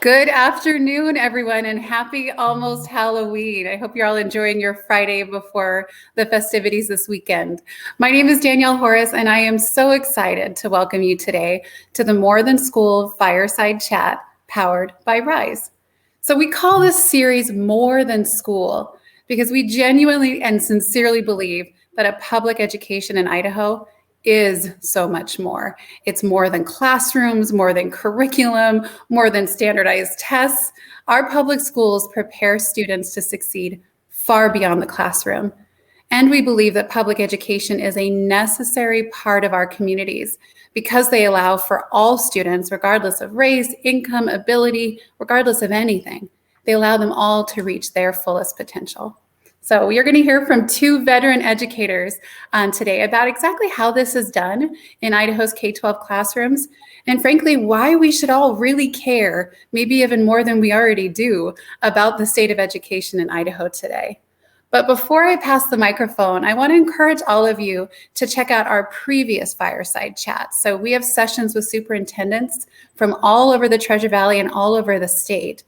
Good afternoon, everyone, and happy almost Halloween. I hope you're all enjoying your Friday before the festivities this weekend. My name is Danielle Horace, and I am so excited to welcome you today to the More Than School Fireside Chat powered by Rise. So we call this series More Than School because we genuinely and sincerely believe that a public education in Idaho is so much more. It's more than classrooms, more than curriculum, more than standardized tests. Our public schools prepare students to succeed far beyond the classroom. And we believe that public education is a necessary part of our communities because they allow for all students, regardless of race, income, ability, regardless of anything. They allow them all to reach their fullest potential. So you're going to hear from two veteran educators today about exactly how this is done in Idaho's K-12 classrooms, and frankly, why we should all really care, maybe even more than we already do, about the state of education in Idaho today. But before I pass the microphone, I want to encourage all of you to check out our previous fireside chats. So we have sessions with superintendents from all over the Treasure Valley and all over the state.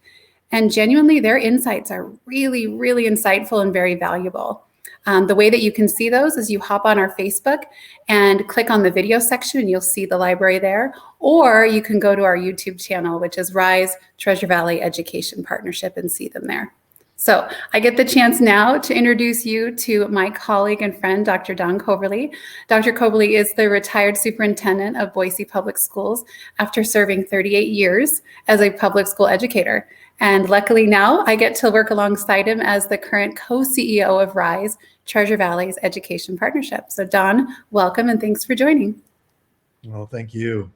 And genuinely, their insights are really, really insightful and very valuable. The way that you can see those is you hop on our Facebook and click on the video section and you'll see the library there. Or you can go to our YouTube channel, which is Rise Treasure Valley Education Partnership, and see them there. So I get the chance now to introduce you to my colleague and friend, Dr. Don Coberly. Dr. Coberly is the retired superintendent of Boise Public Schools after serving 38 years as a public school educator. And luckily now I get to work alongside him as the current co-CEO of Rise, Treasure Valley's Education Partnership. So Don, welcome and thanks for joining. Well, thank you.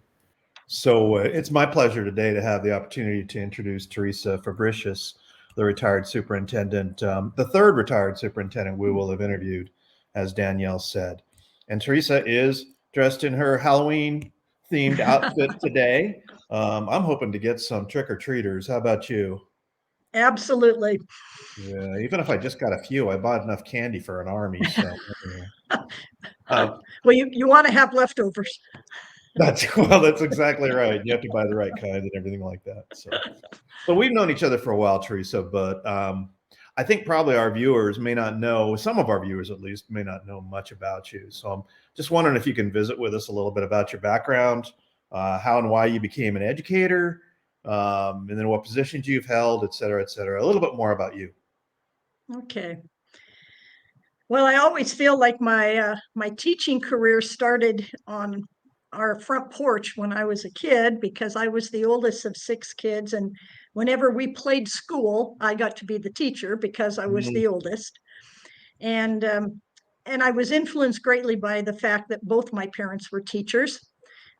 So it's my pleasure today to have the opportunity to introduce Teresa Fabricius, the retired superintendent, the third retired superintendent we will have interviewed, as Danielle said. And Teresa is dressed in her Halloween themed outfit today. I'm hoping to get some trick-or-treaters. How about you? Absolutely. Yeah, even if I just got a few, I bought enough candy for an army. So, well, you want to have leftovers. That's exactly right. You have to buy the right kind and everything like that. So we've known each other for a while, Teresa, but I think probably our viewers may not know, some of our viewers at least, may not know much about you. So I'm just wondering if you can visit with us a little bit about your background, how and why you became an educator, and then what positions you've held, et cetera, a little bit more about you. Okay. Well, I always feel like my teaching career started on our front porch when I was a kid, because I was the oldest of 6 kids. And whenever we played school, I got to be the teacher because I was the oldest. And I was influenced greatly by the fact that both my parents were teachers.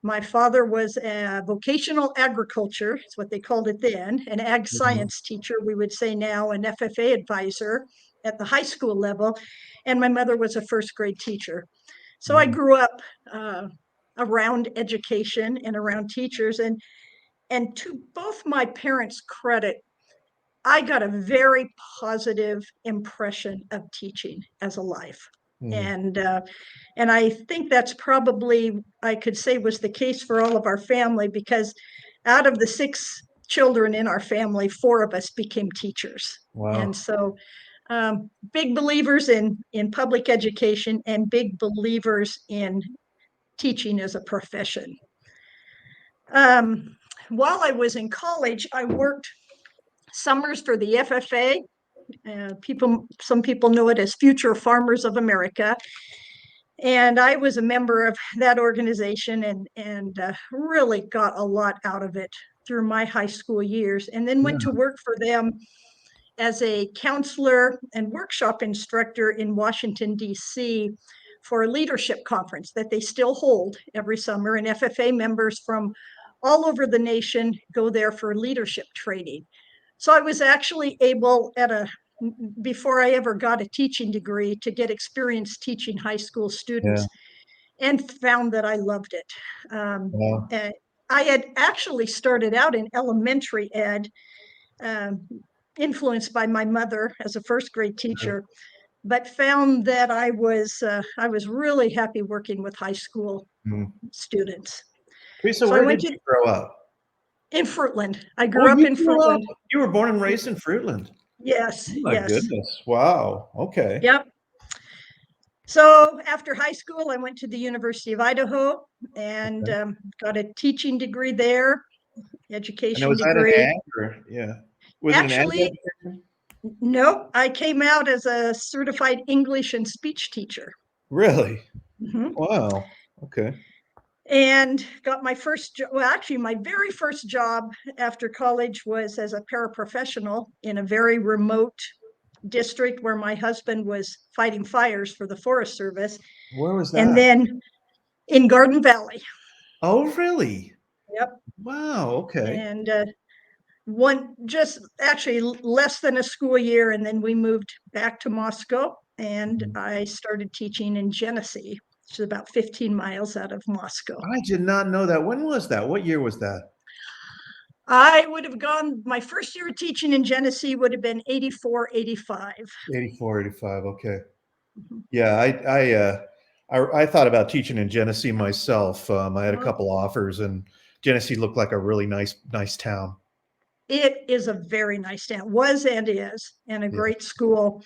My father was a vocational agriculture, it's what they called it then, an ag science teacher, we would say now, an FFA advisor at the high school level. And my mother was a first grade teacher. So I grew up around education and around teachers. And to both my parents' credit, I got a very positive impression of teaching as a life. And I think that's probably, I could say, was the case for all of our family, because out of the 6 children in our family, 4 of us became teachers. Wow. And so big believers in public education and big believers in teaching as a profession. While I was in college, I worked summers for the FFA. Some people know it as Future Farmers of America. And I was a member of that organization and really got a lot out of it through my high school years, and then went to work for them as a counselor and workshop instructor in Washington, D.C. for a leadership conference that they still hold every summer. And FFA members from all over the nation go there for leadership training. So I was actually able, before I ever got a teaching degree, to get experience teaching high school students, and found that I loved it. I had actually started out in elementary ed, influenced by my mother as a first grade teacher, but found that I was really happy working with high school students. Teresa, where did you grow up? In Fruitland. I Oh, grew up in Fruitland. you were born and raised in Fruitland. Yes, Oh my yes. goodness. Wow. Okay. Yep. So after high school, I went to the University of Idaho and Okay. got a teaching degree there, And education was that an degree. ag or yeah? Was it an ag Actually, education? no, I came out as a certified English and speech teacher. Really? Mhm. Wow. Okay. And got my first, well, actually, my very first job after college was as a paraprofessional in a very remote district where my husband was fighting fires for the Forest Service. Where was And that? then in Garden Valley. Oh, really? Yep. Wow. Okay. And one just actually less than a school year, and then we moved back to Moscow, and Mhm. I started teaching in Genesee, which is about 15 miles out of Moscow. I did not know that. When was that? What year was that? I would have gone, my first year of teaching in Genesee would have been 84, 85. 84, 85. Okay. Mhm. Yeah, I thought about teaching in Genesee myself. I had a Well, couple offers, and Genesee looked like a really nice town. it is a very nice town, was and is, and a Yeah. great school.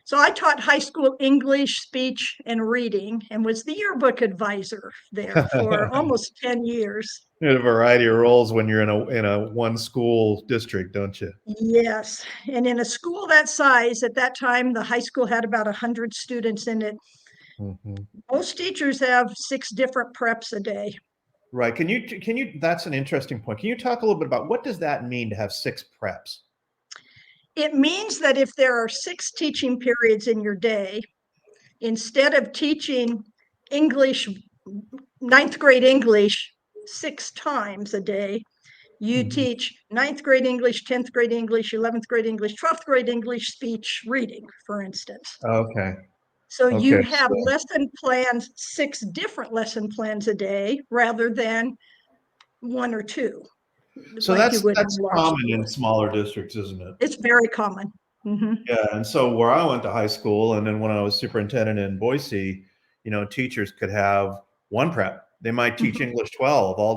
So I taught high school English, speech, and reading, and was the yearbook advisor there for almost 10 years. You had a variety of roles when you're in a one school district, don't you? Yes, and in a school that size, at that time, the high school had about 100 students in it. Mhm. Most teachers have 6 different preps a day. Right. Can you that's an interesting point. Can you talk a little bit about what does that mean to have 6 preps? It means that if there are 6 teaching periods in your day, instead of teaching English, 9th grade English 6 times a day, you Mhm. teach 9th grade English, 10th grade English, 11th grade English, 12th grade English, speech, reading, for instance. Okay. So you Okay. have lesson plans, 6 different lesson plans a day rather than 1 or 2, So like you that's would in that's a large common in school. smaller districts, isn't it? It's very common. Mhm. Yeah, and so where I went to high school, and then when I was superintendent in Boise, teachers could have one prep. They might teach Mhm. English 12 all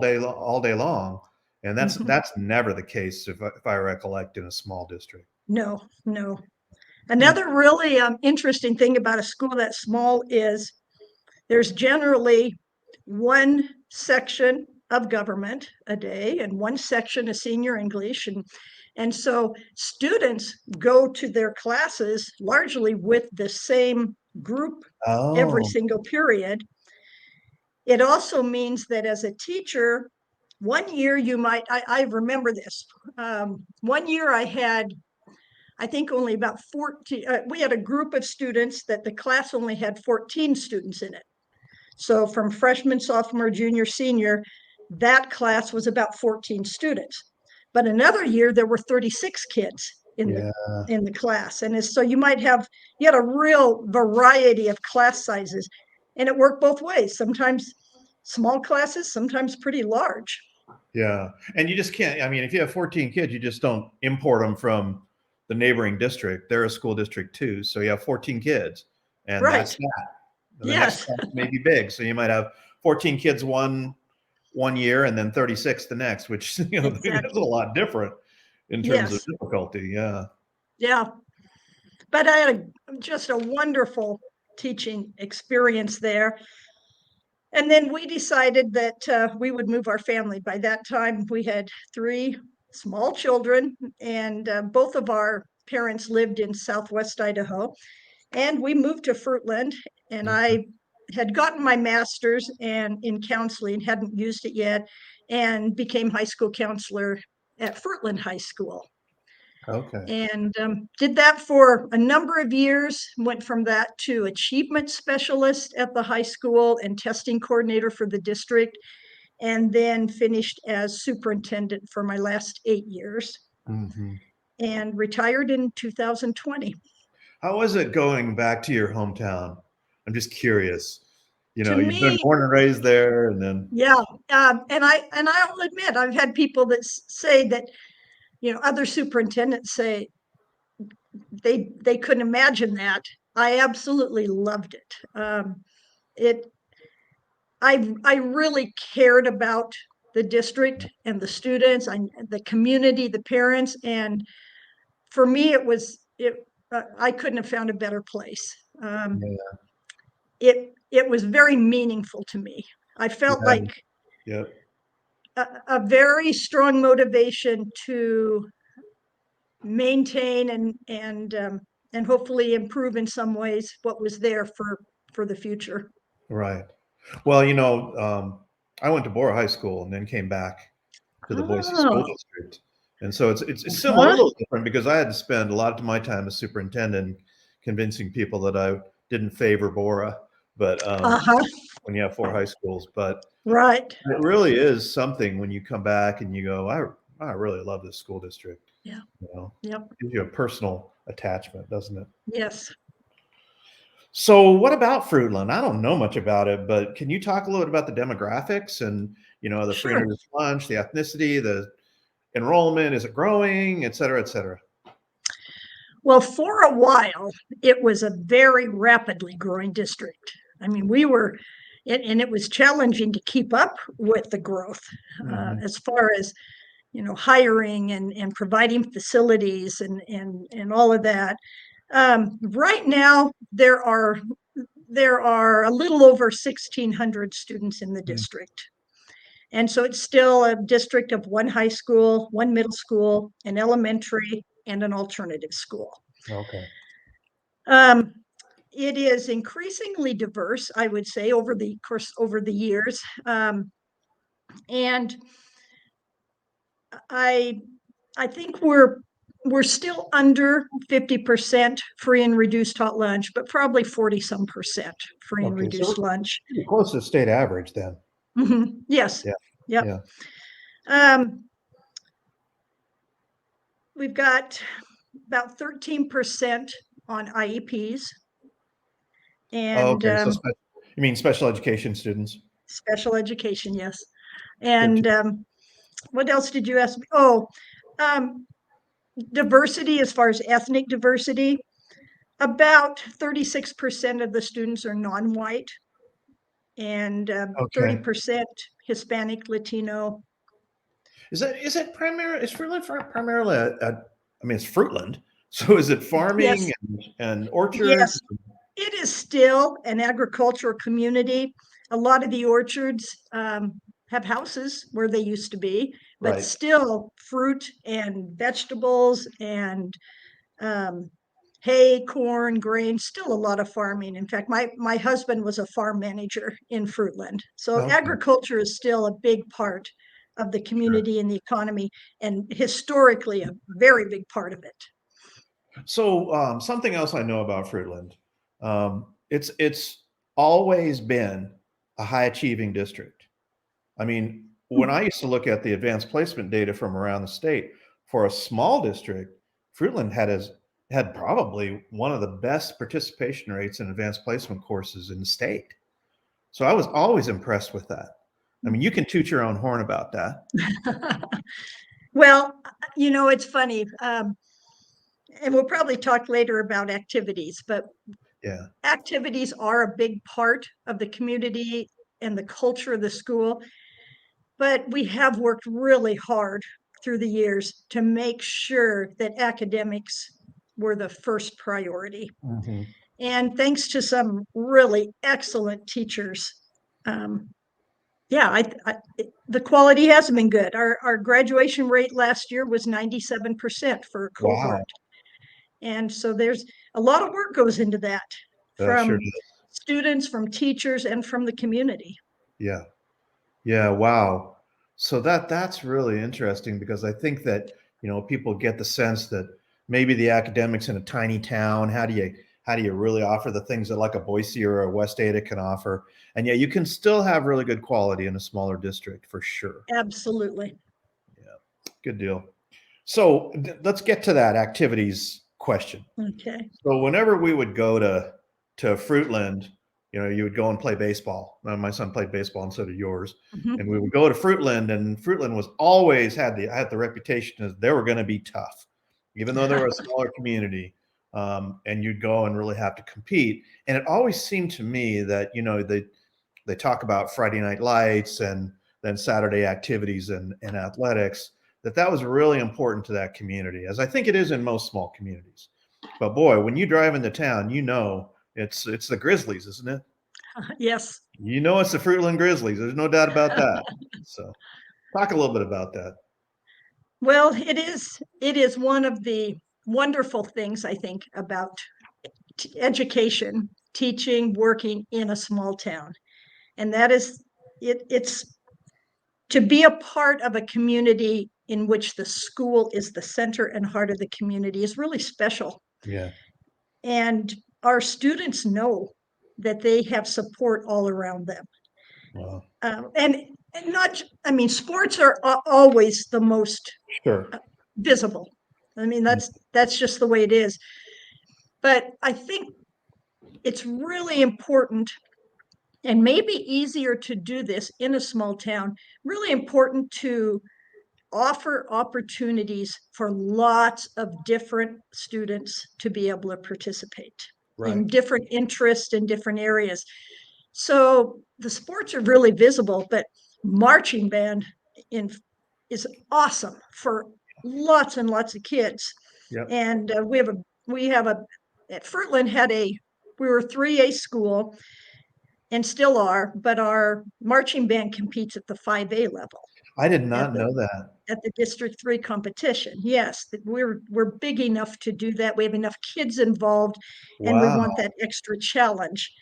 day long, and that's Mhm. that's never the case if I recollect in a small district. No, no. Hmm. Another really interesting thing about a school that small is there's generally one section of government a day and one section of senior English. And so students go to their classes largely with the same group every Oh, single period. It also means that as a teacher, one year you might, I remember this. One year I think only about 14, we had a group of students that the class only had 14 students in it. So from freshman, sophomore, junior, senior, that class was about 14 students. But another year there were 36 kids yeah, in the class. And so you had a real variety of class sizes, and it worked both ways. Sometimes small classes, sometimes pretty large. yeah. And you just can't. I mean, if you have 14 kids, you just don't import them from the neighboring district. They're a school district too, so you have 14 kids, and that's Right. that. And the next Yes. class may be big, so you might have 14 kids one year and then 36 the next, which that's a Exactly. lot different in terms of Yes. difficulty. Yeah. Yeah. But I had just a wonderful teaching experience there. And then we decided that we would move our family. By that time, we had 3 small children, and both of our parents lived in Southwest Idaho. And we moved to Fruitland, and Okay. I had gotten my master's in counseling, hadn't used it yet, and became high school counselor at Fruitland High School. Okay. And did that for a number of years. Went from that to achievement specialist at the high school and testing coordinator for the district, and then finished as superintendent for my last 8 years, Hmm. and retired in 2020. How was it going back to your hometown? I'm just curious. To You've been me, born and raised there, and then yeah, and I'll admit I've had people that say that other superintendents say they couldn't imagine that. I absolutely loved it. It I really cared about the district and the students, the community, the parents. And for me, I couldn't have found a better place. It was very meaningful to me. I felt like a very strong motivation to maintain and hopefully improve in some ways what was there for the future. Right. Well, I went to Bora High School and then came back to the Boise School District. And so it's similar, a little different, because I had to spend a lot of my time as superintendent convincing people that I didn't favor Bora, but when you have 4 high schools. But right, it really is something when you come back and you go, I really love this school district. Yeah. It gives you a personal attachment, doesn't it? Yes. So what about Fruitland? I don't know much about it, but can you talk a little bit about the demographics and, the free and reduced lunch, the ethnicity, the enrollment, is it growing, et cetera, et cetera? Well, for a while, it was a very rapidly growing district. I mean, and it was challenging to keep up with the growth as far as, hiring and providing facilities and all of that. Right now, there are a little over 1,600 students in the district. And so it's still a district of 1 high school, 1 middle school, an elementary, and an alternative school. Okay. It is increasingly diverse, I would say, over the years. And I think we're still under 50% free and reduced hot lunch, but probably 40-some% free and reduced lunch. Close to the state average then. Yes. Yeah. Yep. We've got about 13% on IEPs. And so you mean special education students? Special education, yes. And what else did you ask me? Diversity, as far as ethnic diversity, about 36% of the students are non-white, and 30% Hispanic, Latino. Is Fruitland primarily it's Fruitland. So is it farming and orchards? Yes, it is still an agricultural community. A lot of the orchards have houses where they used to be, but still fruit and vegetables and hay, corn, grain, still a lot of farming. In fact, my husband was a farm manager in Fruitland. So agriculture is still a big part of the community and the economy, and historically a very big part of it. So something else I know about Fruitland, it's always been a high achieving district. I mean, when I used to look at the advanced placement data from around the state, for a small district, Fruitland had probably one of the best participation rates in advanced placement courses in the state. So I was always impressed with that. I mean, you can toot your own horn about that. Well, it's funny. And we'll probably talk later about activities, but activities are a big part of the community and the culture of the school. But we have worked really hard through the years to make sure that academics were the first priority. And thanks to some really excellent teachers, the quality has been good. Our graduation rate last year was 97% for a cohort. Wow. And so there's a lot of work goes into that from students, from teachers, and from the community. Yeah. Wow. So that's really interesting, because I think that, people get the sense that maybe the academics in a tiny town, how do you really offer the things that like a Boise or a West Ada can offer? And you can still have really good quality in a smaller district, for sure. Absolutely. Yeah. Good deal. So let's get to that activities question. Okay. So whenever we would go to Fruitland, you would go and play baseball. My son played baseball, and so did yours. And we would go to Fruitland, and Fruitland was always had the reputation as they were going to be tough, even though they were a smaller community. And you'd go and really have to compete. And it always seemed to me that, they talk about Friday Night Lights and than Saturday activities and athletics, that was really important to that community, as I think it is in most small communities. But boy, when you drive into town, it's the Grizzlies, isn't it? Yes. It's the Fruitland Grizzlies. There's no doubt about that. So talk a little bit about that. Well, it is one of the wonderful things, I think, about education, teaching, working in a small town. And that is, it's to be a part of a community in which the school is the center and heart of the community is really special. Yeah. And our students know that they have support all around them. Wow. And not, I mean, sports are always the most Sure. visible. I mean, that's just the way it is. But I think it's really important, and maybe easier to do this in a small town, really important to offer opportunities for lots of different students to be able to participate in different interests in different areas. So the sports are really visible, but marching band is awesome for lots and lots of kids. Yep. And at Fruitland we were 3A school and still are, but our marching band competes at the 5A level. I did not know that. At the District 3 competition. Yes, we're big enough to do that. We have enough kids involved, and we want that extra challenge.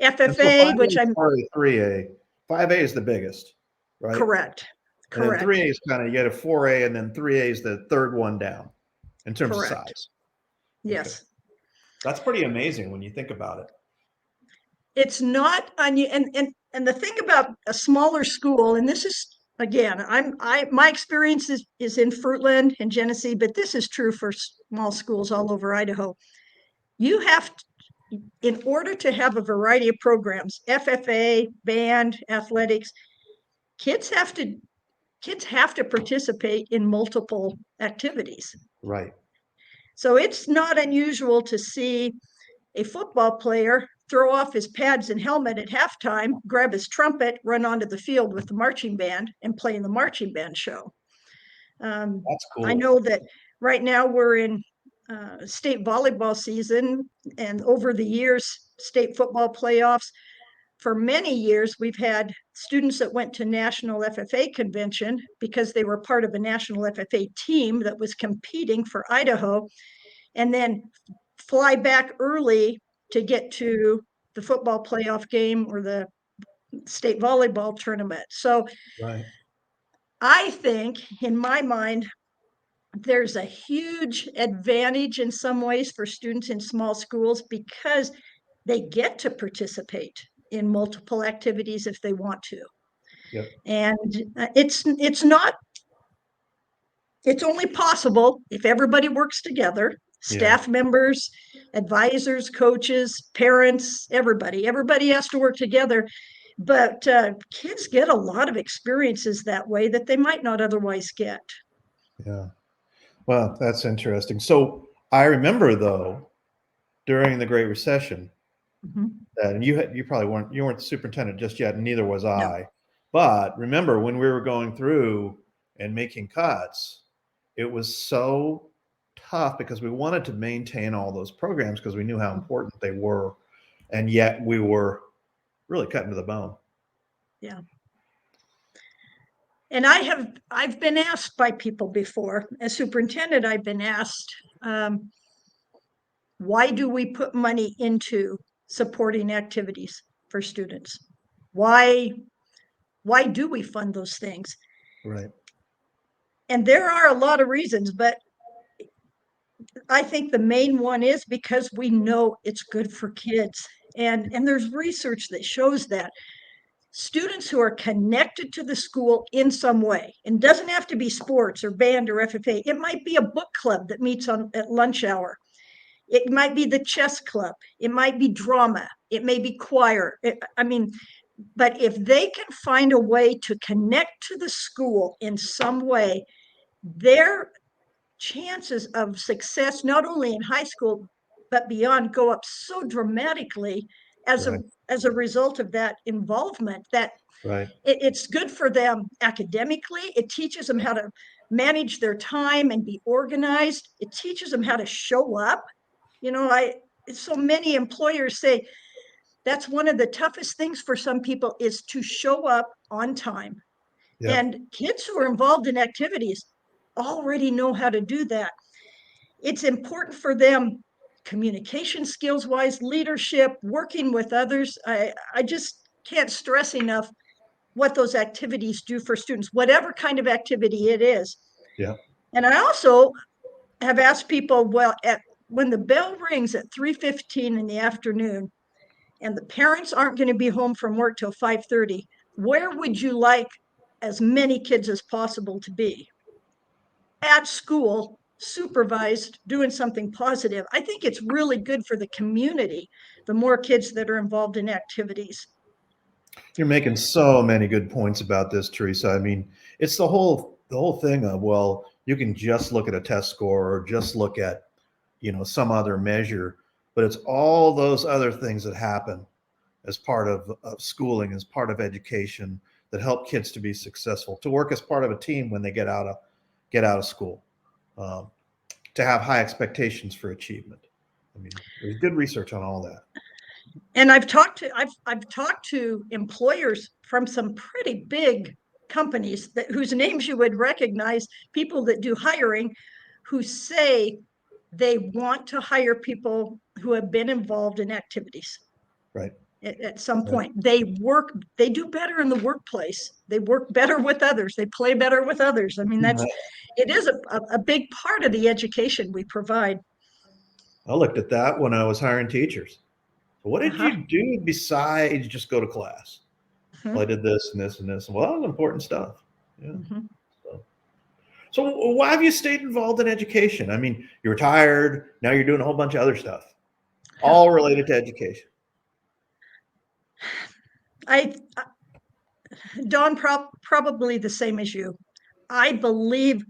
FFA, which I'm 3A, 5A is the biggest, right? Correct. And then 3A is kind of, you get a 4A, and then 3A is the third one down in terms of size. Yes. Okay. That's pretty amazing when you think about it. It's not and the thing about a smaller school, and this is, again, my experience is in Fruitland and Genesee, but this is true for small schools all over Idaho. You have to, in order to have a variety of programs, FFA, band, athletics, kids have to participate in multiple activities. Right. So it's not unusual to see a football player throw off his pads and helmet at halftime, grab his trumpet, run onto the field with the marching band and play in the marching band show. That's cool. I know that right now we're in state volleyball season, and over the years, state football playoffs. For many years, we've had students that went to National FFA convention because they were part of a National FFA team that was competing for Idaho, and then fly back early to get to the football playoff game or the state volleyball tournament. So I think, in my mind, there's a huge advantage in some ways for students in small schools because they get to participate in multiple activities if they want to. Yep. And it's only possible if everybody works together. Staff members, advisors, coaches, parents, everybody has to work together. But kids get a lot of experiences that way that they might not otherwise get. Yeah. Well, that's interesting. So I remember, though, during the Great Recession, and you probably weren't the superintendent just yet, and neither was I. No. But remember when we were going through and making cuts, it was so tough because we wanted to maintain all those programs because we knew how important they were, and yet we were really cutting to the bone. Yeah. And I've been asked by people before, as superintendent, I've been asked, why do we put money into supporting activities for students? Why do we fund those things? Right. And there are a lot of reasons, but I think the main one is because we know it's good for kids. And there's research that shows that students who are connected to the school in some way, and doesn't have to be sports or band or FFA, it might be a book club that meets at lunch hour. It might be the chess club. It might be drama. It may be choir. But if they can find a way to connect to the school in some way, their chances of success, not only in high school, but beyond, go up so dramatically as as a result of that involvement, that Right. it's good for them academically. It teaches them how to manage their time and be organized. It teaches them how to show up. So many employers say that's one of the toughest things for some people is to show up on time. Yeah. And kids who are involved in activities already know how to do that. It's important for them communication skills wise, leadership, working with others. I just can't stress enough what those activities do for students, whatever kind of activity it is. Yeah. And I also have asked people, well, when the bell rings at 3:15 in the afternoon and the parents aren't going to be home from work till 5:30, where would you like as many kids as possible to be? At school, supervised, doing something positive. I think it's really good for the community, the more kids that are involved in activities. You're making so many good points about this, Teresa. I mean, it's the whole thing of, well, you can just look at a test score or just look at, some other measure, but it's all those other things that happen as part of schooling, as part of education, that help kids to be successful, to work as part of a team when they get out of school, um, to have high expectations for achievement. I mean, there's good research on all that. And I've talked to employers from some pretty big companies whose names you would recognize, people that do hiring, who say they want to hire people who have been involved in activities. Right. At some point, they do better in the workplace. They work better with others. They play better with others. I mean, it is a big part of the education we provide. I looked at that when I was hiring teachers. So what did you do besides just go to class? Well, I did this and this and this. Well, that was important stuff. Yeah. So why have you stayed involved in education? I mean, you retired. Now you're doing a whole bunch of other stuff, all related to education. Dawn, probably the same as you. I believe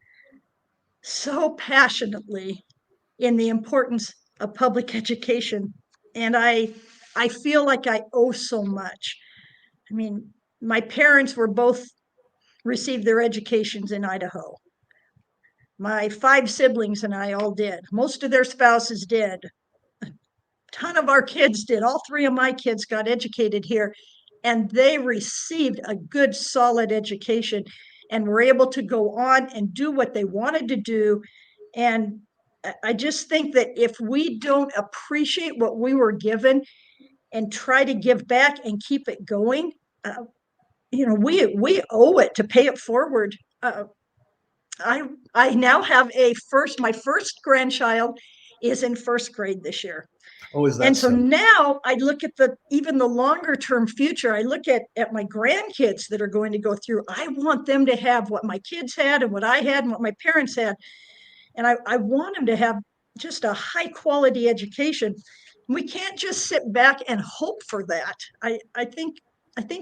so passionately in the importance of public education, and I feel like I owe so much. I mean, my parents were both received their educations in Idaho. My 5 siblings and I all did. Most of their spouses did. A ton of our kids did. All 3 of my kids got educated here, and they received a good, solid education and were able to go on and do what they wanted to do. And I just think that if we don't appreciate what we were given and try to give back and keep it going, we owe it to pay it forward. I now have my first grandchild is in 1st grade this year. Oh, is that and so now I look at even the longer term future. I look at my grandkids that are going to go through. I want them to have what my kids had and what I had and what my parents had. And I want them to have just a high quality education. We can't just sit back and hope for that. I think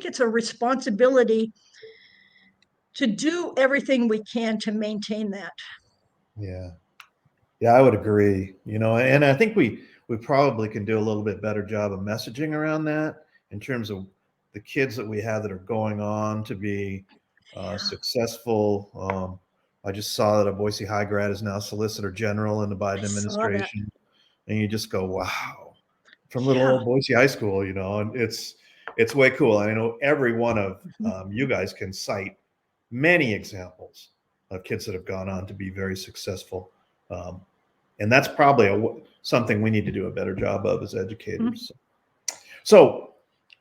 it's a responsibility to do everything we can to maintain that. Yeah, I would agree. And I think we probably can do a little bit better job of messaging around that in terms of the kids that we have that are going on to be successful. I just saw that a Boise High grad is now Solicitor General in the Biden administration, and you just go, wow, from little old Boise High School, and it's way cool. I know every one of you guys can cite many examples of kids that have gone on to be very successful. And that's probably something we need to do a better job of as educators. So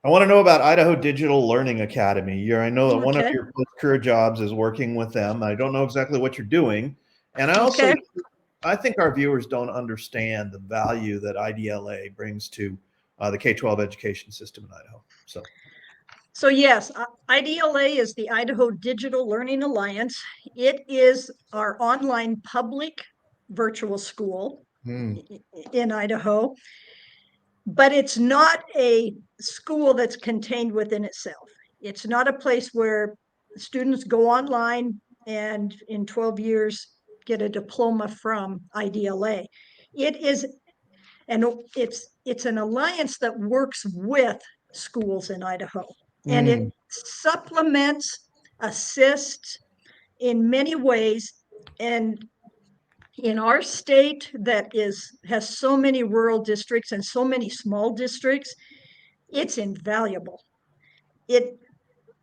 I want to know about Idaho Digital Learning Academy. I know that one of your career jobs is working with them. I don't know exactly what you're doing. And I think our viewers don't understand the value that IDLA brings to the K-12 education system in Idaho. So yes, IDLA is the Idaho Digital Learning Alliance. It is our online public virtual school in Idaho, but it's not a school that's contained within itself. It's not a place where students go online and in 12 years get a diploma from IDLA. It's an alliance that works with schools in Idaho. And it supplements, assists in many ways. And in our state that has so many rural districts and so many small districts, it's invaluable.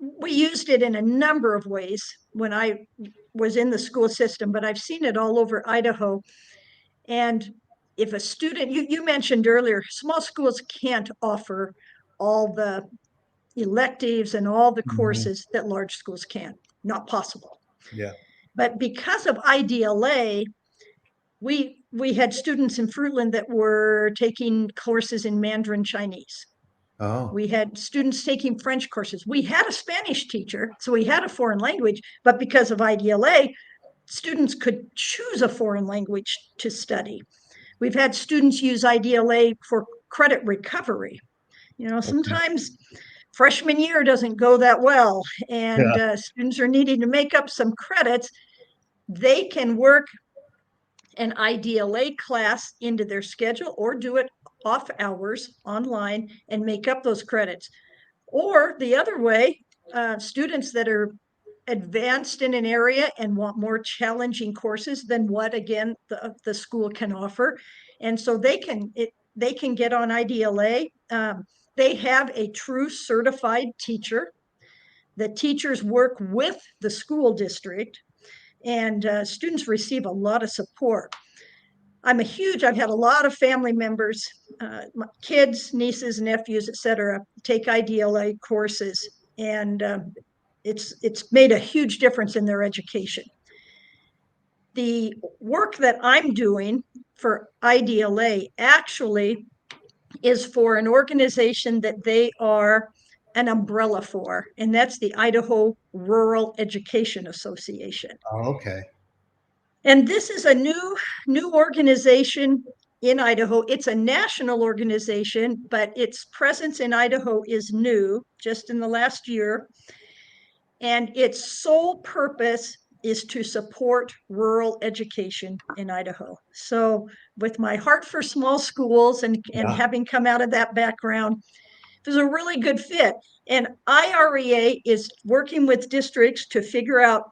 We used it in a number of ways when I was in the school system, but I've seen it all over Idaho. And if a student, you mentioned earlier, small schools can't offer all the electives and all the courses that large schools can. Not possible. Yeah. But because of IDLA, we had students in Fruitland that were taking courses in Mandarin Chinese. Oh. We had students taking French courses. We had a Spanish teacher, so we had a foreign language, but because of IDLA, students could choose a foreign language to study. We've had students use IDLA for credit recovery. Sometimes freshman year doesn't go that well, and students are needing to make up some credits. They can work an IDLA class into their schedule or do it off hours online and make up those credits. Or the other way, students that are advanced in an area and want more challenging courses than what, again, the school can offer. And so they can get on IDLA. They have a true certified teacher. The teachers work with the school district, and students receive a lot of support. I've had a lot of family members, kids, nieces, nephews, etc., take IDLA courses, and it's made a huge difference in their education. The work that I'm doing for IDLA actually is for an organization that they are an umbrella for, and that's the Idaho Rural Education Association. Oh, okay. And this is a new organization in Idaho. It's a national organization, but its presence in Idaho is new, just in the last year. And its sole purpose is to support rural education in Idaho. So with my heart for small schools and having come out of that background, it was a really good fit. And IREA is working with districts to figure out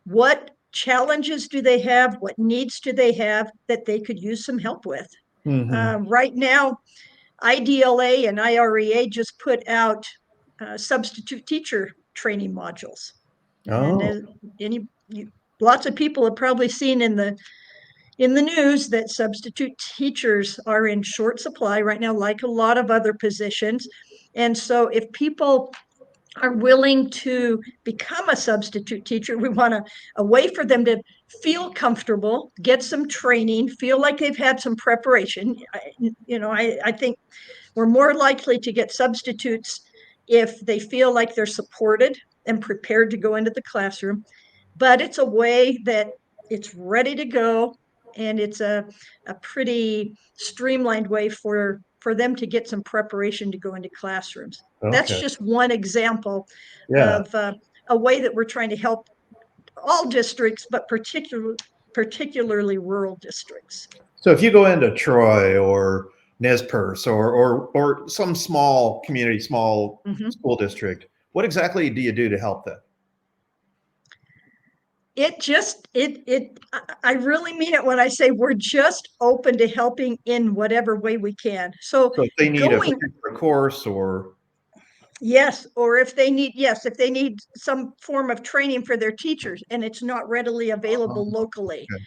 what challenges do they have, what needs do they have that they could use some help with. Right now, IDLA and IREA just put out substitute teacher training modules. Oh. And lots of people have probably seen in the news that substitute teachers are in short supply right now, like a lot of other positions. And so if people are willing to become a substitute teacher, we want a way for them to feel comfortable, get some training, feel like they've had some preparation. I think we're more likely to get substitutes if they feel like they're supported and prepared to go into the classroom. But it's a way that it's ready to go, and it's a pretty streamlined way for them to get some preparation to go into classrooms. Okay. That's just one example of a way that we're trying to help all districts, but particularly rural districts. So if you go into Troy or Nez Perce or some small community, small school district, what exactly do you do to help them? I really mean it when I say we're just open to helping in whatever way we can. So if they need a particular course or if they need some form of training for their teachers and it's not readily available locally. Okay.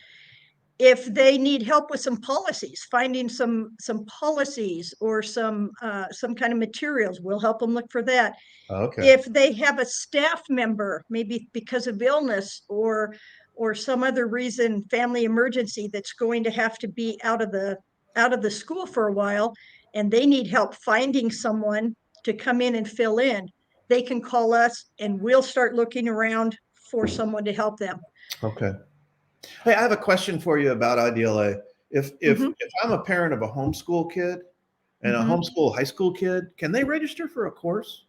If they need help with some policies, finding some policies or some kind of materials, we'll help them look for that. Okay. If they have a staff member, maybe because of illness or some other reason, family emergency, that's going to have to be out of the school for a while, and they need help finding someone to come in and fill in, they can call us and we'll start looking around for someone to help them. Okay. Hey, I have a question for you about IDLA. If I'm a parent of a homeschool kid and a homeschool high school kid, can they register for a course?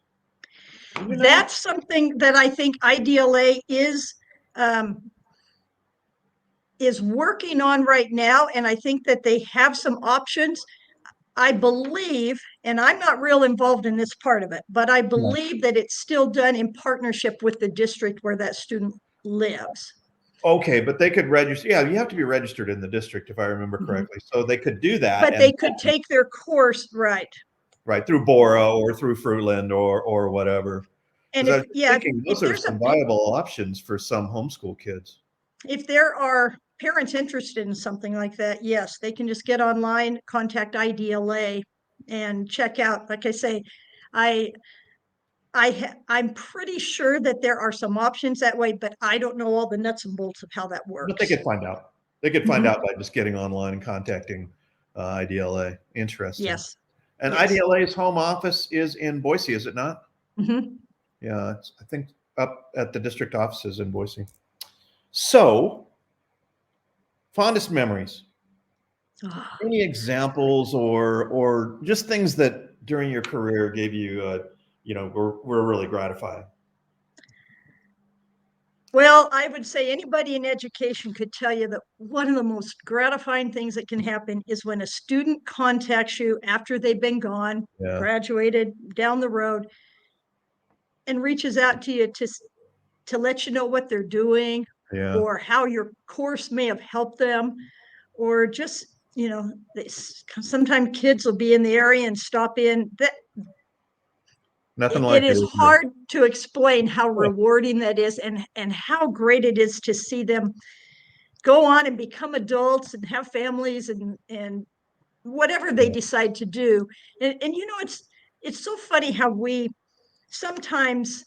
That's something that I think IDLA is working on right now, and I think that they have some options. I believe, and I'm not real involved in this part of it, but I believe that it's still done in partnership with the district where that student lives. Okay, but they could register. Yeah, you have to be registered in the district, if I remember correctly. So they could do that, But and they could take their course, right? right through Bora or through Fruitland or whatever. And Because I if, was yeah, thinking if those are there's some viable options for some homeschool kids. if there are parents interested in something like that, yes, they can just get online, contact IDLA and check out. Like I say, I I'm pretty sure that there are some options that way, but I don't know all the nuts and bolts of how that But they works. could find out. They could find Mhm. out by just getting online and contacting IDLA. Interesting. Yes. And Yes. IDLA's home office is in Boise, is it not? Mhm. Yeah, I think up at the district offices in Boise. So, fondest memories. Ah. Any examples or just things that during your career gave you, were really gratifying? Well, I would say anybody in education could tell you that one of the most gratifying things that can happen is when a student contacts you after they've been gone, Yeah, graduated, down the road, and reaches out to you to let you know what they're doing yeah. or how your course may have helped them, or just, sometimes kids will be in the area and stop in. That Nothing it like it, is isn't it? hard to explain how rewarding that is, and how great it is to see them go on and become adults and have families and whatever they decide to do. And it's so funny how we sometimes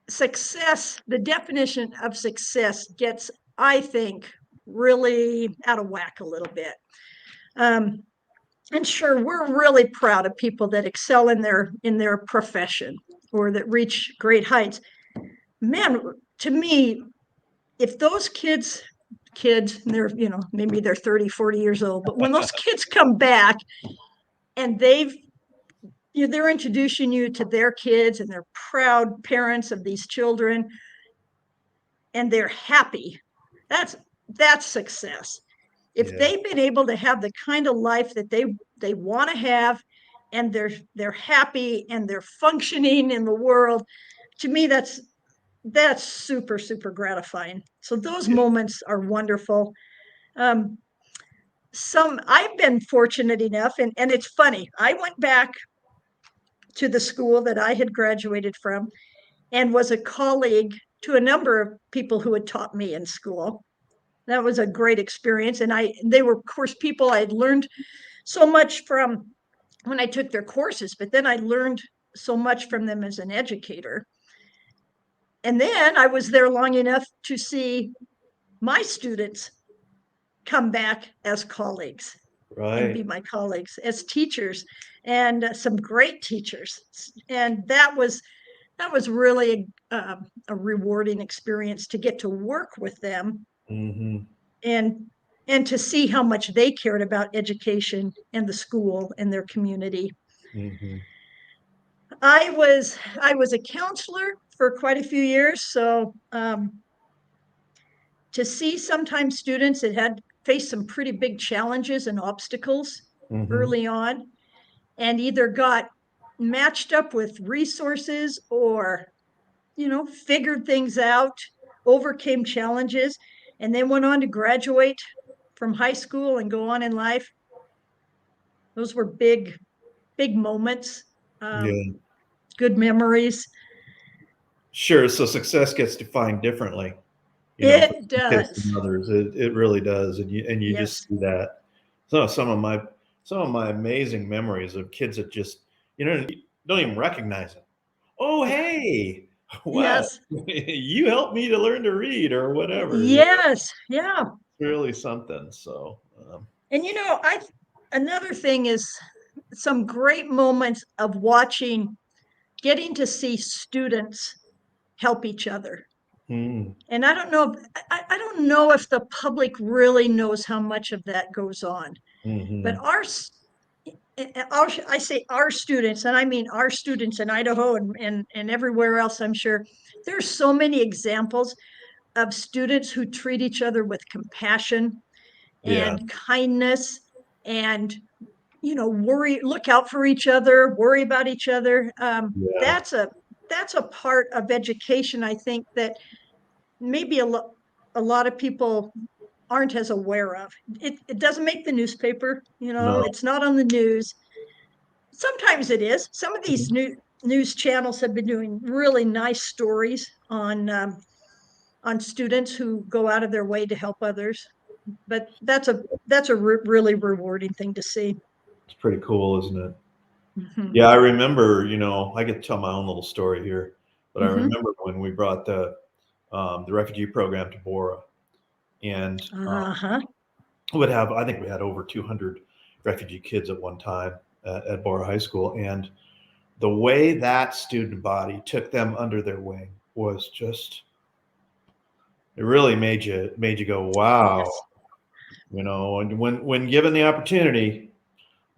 the definition of success gets, I think, really out of whack a little bit. And sure, we're really proud of people that excel in their profession or that reach great heights. Man, to me, if those kids, and they're, maybe they're 30, 40 years old, but when those kids come back and they're introducing you to their kids and they're proud parents of these children and they're happy, that's success. If Yeah, they've been able to have the kind of life that they want to have, and they're happy and they're functioning in the world, to me that's super, super gratifying. So those yeah. moments are wonderful. I've been fortunate enough, and it's funny, I went back to the school that I had graduated from and was a colleague to a number of people who had taught me in school. That was a great experience. And they were, of course, people I'd learned so much from when I took their courses, but then I learned so much from them as an educator. And then I was there long enough to see my students come back as colleagues and be Right. my colleagues as teachers, and some great teachers. And that was really a rewarding experience to get to work with them Hmm. and to see how much they cared about education and the school and their community. Hmm. I was a counselor for quite a few years, so to see sometimes students that had faced some pretty big challenges and obstacles Hmm. early on, and either got matched up with resources or figured things out, overcame challenges, and then went on to graduate from high school and go on in life. Those were big, big moments, Yeah. good memories. Sure. So success gets defined differently, for It some kids does. and others. It really does, and you just Yes. see that. So some of my amazing memories of kids that just don't even recognize it. Oh, hey, wow, Yes. you helped me to learn to read or whatever. Yes. Yeah. It's really something. So And I another thing is some great moments of getting to see students help each other. hmm, And I don't know if the public really knows how much of that goes on. But hmm, I say our students, and I mean our students in Idaho and everywhere else, I'm sure there's so many examples of students who treat each other with compassion yeah, and kindness and, look out for each other, worry about each other. That's a part of education, I think, that maybe a lot of people aren't as aware of. It doesn't make the newspaper, No. it's not on the news. Sometimes it is. Some of these news channels have been doing really nice stories on students who go out of their way to help others. But that's a really rewarding thing to see. It's pretty cool, isn't it? Mhm. Yeah, I remember, I could tell my own little story here, but I Mhm. remember when we brought the refugee program to Bora, and Uh-huh. I think we had over 200 refugee kids at one time at Bora High School. And the way that student body took them under their wing was just, it really made you go, wow. Yes. And when given the opportunity,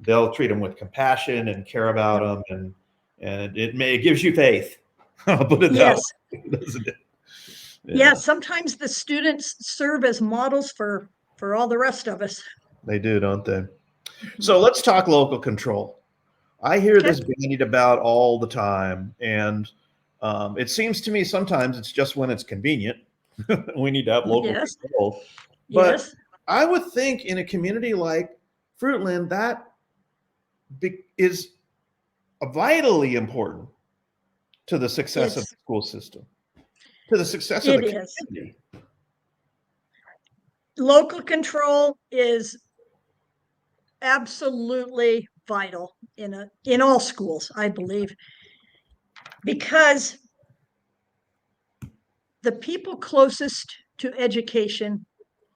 they'll treat them with compassion and care about them, and it gives you faith. I'll put it that Yes. way, doesn't it? Yeah. Sometimes the students serve as models for all the rest of us. They do, don't they? So let's talk local control. I hear Okay. this bandied about all the time, and it seems to me sometimes it's just when it's convenient. We need to have local Yes. control. But Yes. I would think in a community like Fruitland, that is vitally important to the success of the school system, to the success of the It is. community. Local control is absolutely vital in all schools, I believe, because the people closest to education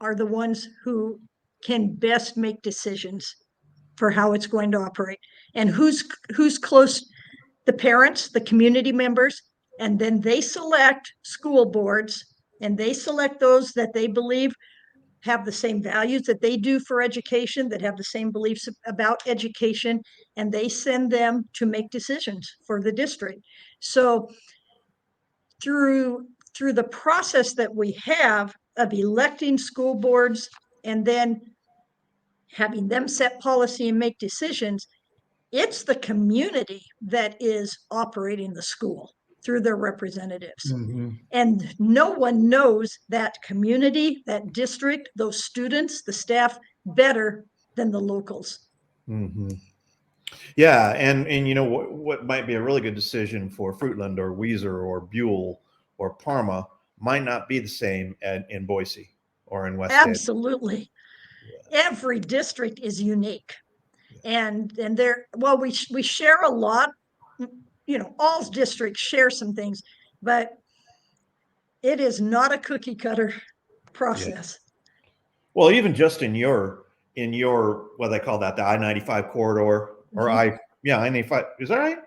are the ones who can best make decisions for how it's going to operate. And who's close? The parents, the community members, and then they select school boards, and they select those that they believe have the same values that they do for education, that have the same beliefs about education, and they send them to make decisions for the district. So through the process that we have of electing school boards and then having them set policy and make decisions, it's the community that is operating the school through their representatives. Mm-hmm. And no one knows that community, that district, those students, the staff better than the locals. Mm-hmm. Yeah, and what might be a really good decision for Fruitland or Weiser or Buell or Parma might not be the same in Boise or in West End. Absolutely. Yeah. Every district is unique. And we share a lot, all districts share some things, but it is not a cookie cutter process. Yeah. Well, even just in your what they call that, the I-95 corridor, or I-95, is that right?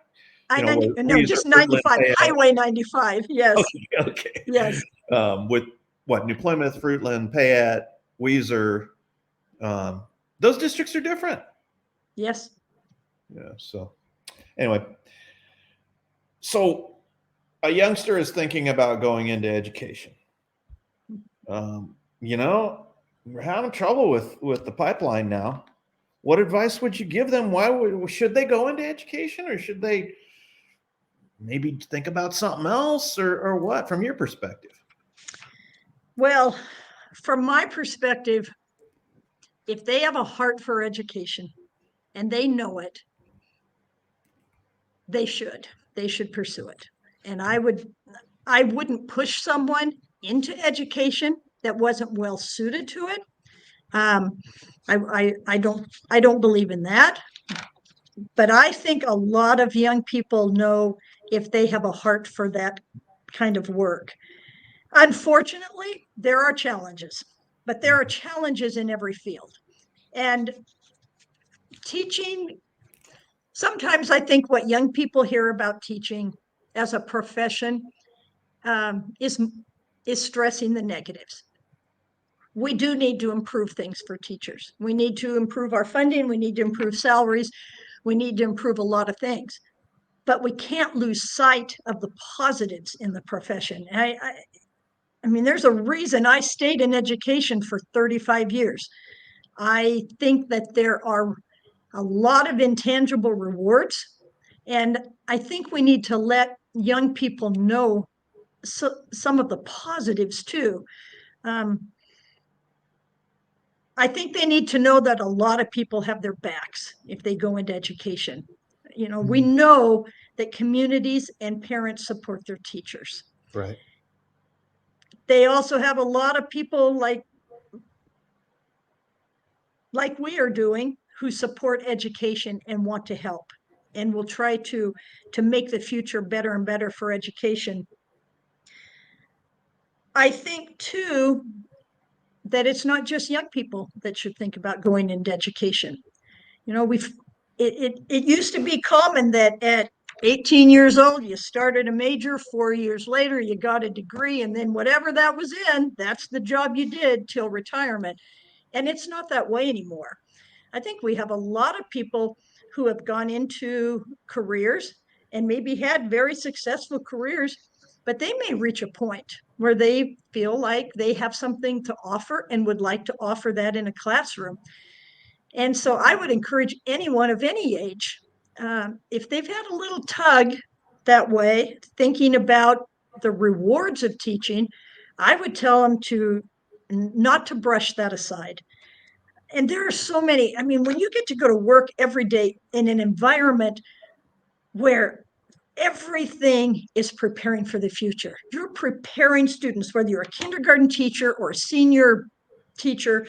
Just 95, Highway 95. Yes. Okay. Yes. With what, New Plymouth, Fruitland, Payette, Weiser, those districts are different. Yes. Yeah. So anyway, so a youngster is thinking about going into education. We're having trouble with the pipeline now. What advice would you give them? Should they go into education, or should they maybe think about something else, or what, from your perspective? Well, from my perspective, if they have a heart for education and they know it, they should pursue it. And I wouldn't push someone into education that wasn't well suited to it. I don't believe in that. But I think a lot of young people know if they have a heart for that kind of work. Unfortunately, there are challenges, but there are challenges in every field. And teaching, sometimes I think what young people hear about teaching as a profession is stressing the negatives. We do need to improve things for teachers. We need to improve our funding. We need to improve salaries. We need to improve a lot of things. But we can't lose sight of the positives in the profession. I mean, there's a reason I stayed in education for 35 years. I think that there are a lot of intangible rewards, and I think we need to let young people know some of the positives too. I think they need to know that a lot of people have their backs if they go into education. We know that communities and parents support their teachers. Right. They also have a lot of people like we are doing who support education and want to help and will try to make the future better and better for education. I think too that it's not just young people that should think about going into education. It used to be common that at 18 years old, you started a major, 4 years later, you got a degree, and then whatever that was in, that's the job you did till retirement. And it's not that way anymore. I think we have a lot of people who have gone into careers and maybe had very successful careers, but they may reach a point where they feel like they have something to offer and would like to offer that in a classroom. And so I would encourage anyone of any age, if they've had a little tug that way, thinking about the rewards of teaching, I would tell them to not to brush that aside. And there are so many, I mean, when you get to go to work every day in an environment where everything is preparing for the future, you're preparing students, whether you're a kindergarten teacher or a senior teacher,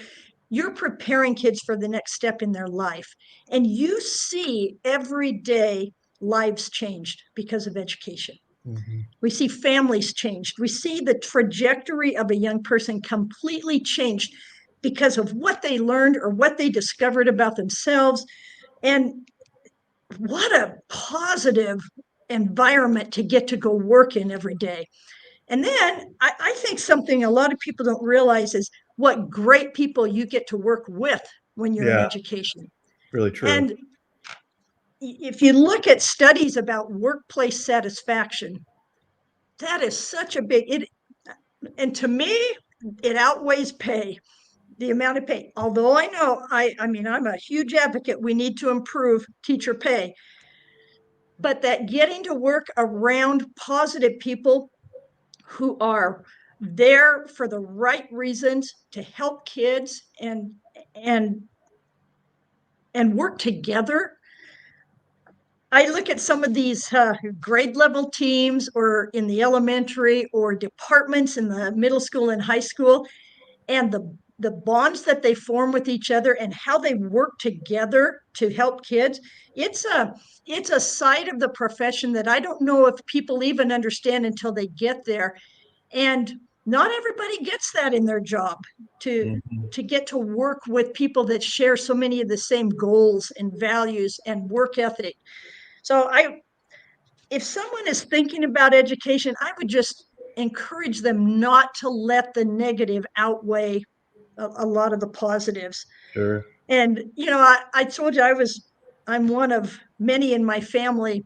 you're preparing kids for the next step in their life. And you see every day lives changed because of education. Mm-hmm. We see families changed. We see the trajectory of a young person completely changed because of what they learned or what they discovered about themselves. And what a positive environment to get to go work in every day. And then I think something a lot of people don't realize is what great people you get to work with when you're in education. Really true. And if you look at studies about workplace satisfaction, that is such a big, and to me, it outweighs pay, the amount of pay. Although I know, I mean, I'm a huge advocate, we need to improve teacher pay. But that getting to work around positive people who are there for the right reasons to help kids and work together. I look at some of these grade level teams or in the elementary or departments in the middle school and high school, and the bonds that they form with each other and how they work together to help kids. It's a side of the profession that I don't know if people even understand until they get there. And not everybody gets that in their job to get to work with people that share so many of the same goals and values and work ethic. So if someone is thinking about education, I would just encourage them not to let the negative outweigh a lot of the positives. Sure. And, I told you I'm one of many in my family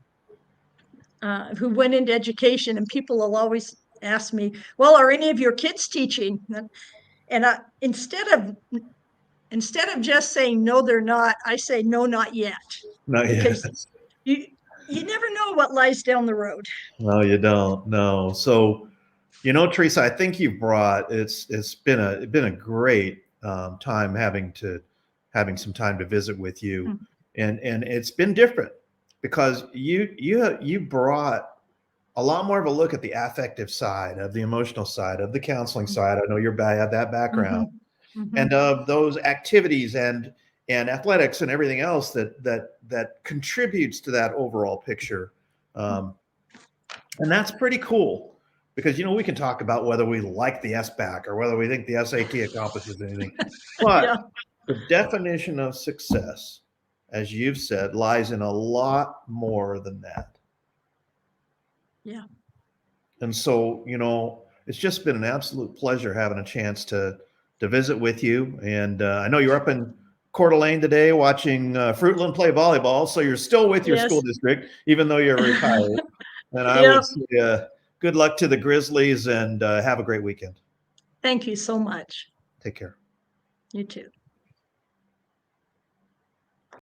who went into education, and people will always ask me, well, are any of your kids teaching? And instead of just saying, no, they're not, I say, no, not yet. Not yet. Because you never know what lies down the road. No, you don't. No. So, Teresa, I think you've brought, it's been a great time having some time to visit with you. Mm-hmm. And it's been different because you brought a lot more of a look at the affective side, of the emotional side, of the counseling side. I know you have that background, and of those activities and athletics and everything else that contributes to that overall picture. And that's pretty cool because, we can talk about whether we like the SBAC or whether we think the SAT accomplishes anything, but the definition of success, as you've said, lies in a lot more than that. Yeah. And so, it's just been an absolute pleasure having a chance to visit with you. And I know you're up in Coeur d'Alene today watching Fruitland play volleyball. So you're still with your school district, even though you're retired. And I would say good luck to the Grizzlies and have a great weekend. Thank you so much. Take care. You too.